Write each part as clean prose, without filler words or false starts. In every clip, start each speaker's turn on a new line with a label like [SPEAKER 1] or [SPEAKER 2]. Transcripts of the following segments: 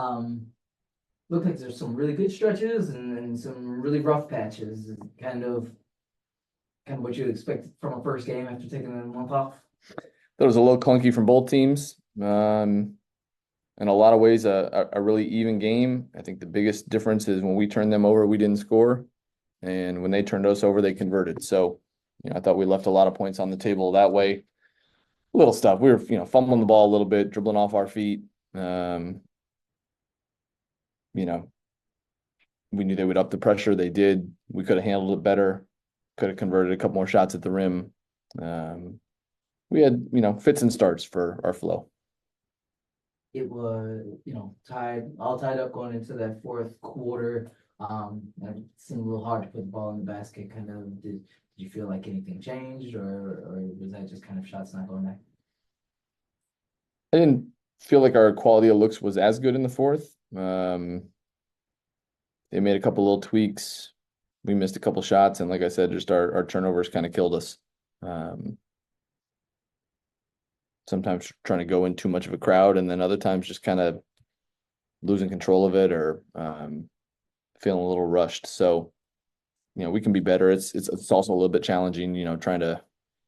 [SPEAKER 1] Um, Look like there's some really good stretches and some really rough patches. Kind of what you expect from a first game after taking a month off.
[SPEAKER 2] That was a little clunky from both teams. In a lot of ways, a really even game. I think the biggest difference is when we turned them over, we didn't score, and when they turned us over, they converted. So, I thought we left a lot of points on the table that way. Little stuff. We were, fumbling the ball a little bit, dribbling off our feet. You know, we knew they would up the pressure. They did. We could have handled it better. Could have converted a couple more shots at the rim. We had, fits and starts for our flow.
[SPEAKER 1] It was, all tied up going into that fourth quarter. It seemed a little hard to put the ball in the basket. Did you feel like anything changed, or was that just kind of shots not going there?
[SPEAKER 2] I didn't feel like our quality of looks was as good in the fourth. They made a couple little tweaks. We missed a couple shots, and like I said, just our turnovers kind of killed us. Sometimes trying to go in too much of a crowd, and then other times just kind of losing control of it or feeling a little rushed. So, we can be better. It's also a little bit challenging, trying to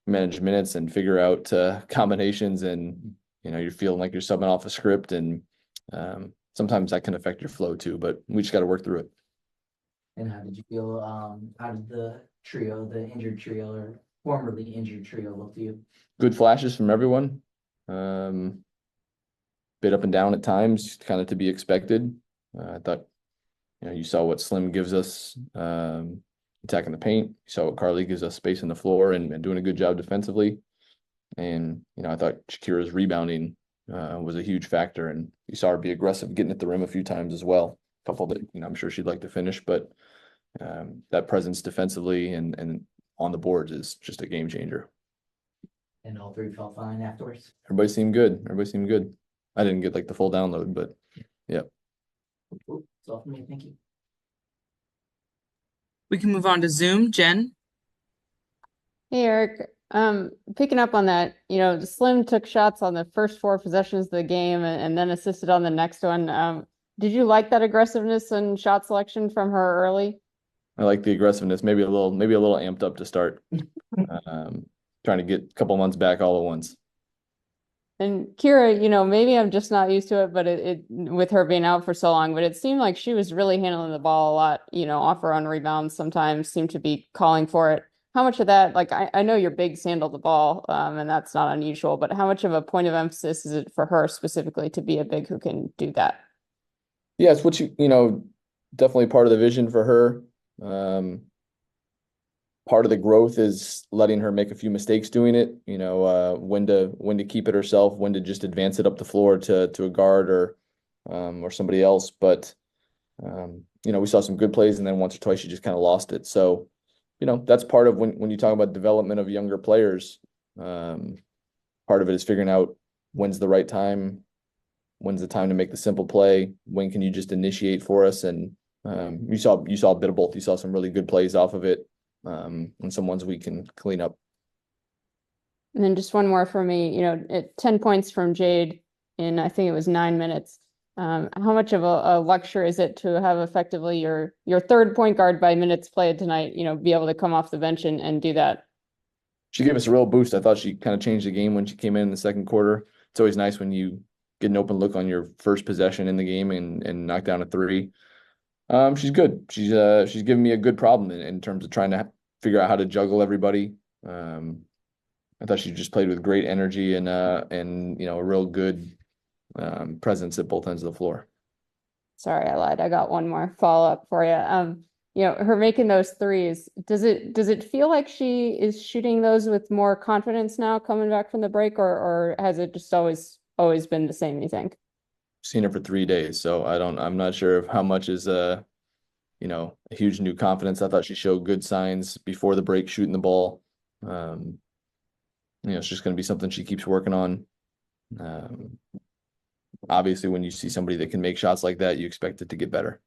[SPEAKER 2] manage minutes and figure out combinations, and you're feeling like you're subbing off a script, and sometimes that can affect your flow too. But we just got to work through it.
[SPEAKER 1] And how did you feel? How did the injured trio or formerly injured trio look to you?
[SPEAKER 2] Good flashes from everyone. Bit up and down at times, kind of to be expected. I thought, you saw what Slim gives us attacking the paint. You saw what Carly gives us space on the floor and doing a good job defensively. And, I thought Shakira's rebounding was a huge factor. And you saw her be aggressive, getting at the rim a few times as well. A couple that, I'm sure she'd like to finish, but that presence defensively and on the boards is just a game changer.
[SPEAKER 1] And all three felt fine afterwards.
[SPEAKER 2] Everybody seemed good. I didn't get like the full download, but yeah.
[SPEAKER 1] Cool. That's all for me. Thank you.
[SPEAKER 3] We can move on to Zoom. Jen?
[SPEAKER 4] Hey, Eric. Picking up on that, Slim took shots on the first four possessions of the game and then assisted on the next one. Did you like that aggressiveness and shot selection from her early?
[SPEAKER 2] I like the aggressiveness, maybe a little amped up to start. Trying to get a couple months back all at once.
[SPEAKER 4] And Kira, maybe I'm just not used to it, but it with her being out for so long, but it seemed like she was really handling the ball a lot, off her own rebounds sometimes, seemed to be calling for it. How much of that, like I know your bigs handle the ball, and that's not unusual, but how much of a point of emphasis is it for her specifically to be a big who can do that?
[SPEAKER 2] Yeah, it's what definitely part of the vision for her. Part of the growth is letting her make a few mistakes doing it, when to keep it herself, when to just advance it up the floor to a guard or somebody else. But we saw some good plays, and then once or twice she just kind of lost it. So, that's part of when you talk about development of younger players. Part of it is figuring out when's the right time, when's the time to make the simple play, when can you just initiate for us. And you saw a bit of both. You saw some really good plays off of it. And some ones we can clean up.
[SPEAKER 4] And then just one more for me, 10 points from Jade in, I think it was 9 minutes. How much of a luxury is it to have effectively your third point guard by minutes played tonight, be able to come off the bench and do that?
[SPEAKER 2] She gave us a real boost. I thought she kind of changed the game when she came in the second quarter. It's always nice when you get an open look on your first possession in the game and knock down a three. She's good. She's given me a good problem in terms of trying to figure out how to juggle everybody. I thought she just played with great energy and a real good presence at both ends of the floor.
[SPEAKER 4] Sorry, I lied. I got one more follow-up for you. Her making those threes, does it feel like she is shooting those with more confidence now coming back from the break, or has it just always been the same, you think?
[SPEAKER 2] Seen her for 3 days, so I'm not sure of how much is a huge new confidence. I thought she showed good signs before the break shooting the ball. It's just going to be something she keeps working on. Obviously when you see somebody that can make shots like that, you expect it to get better.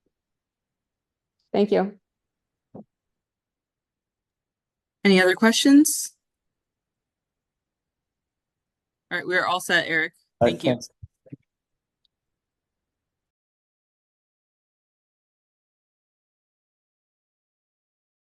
[SPEAKER 4] Thank you.
[SPEAKER 3] Any other questions? All right, we're all set, Eric. Thank you.
[SPEAKER 2] Thanks.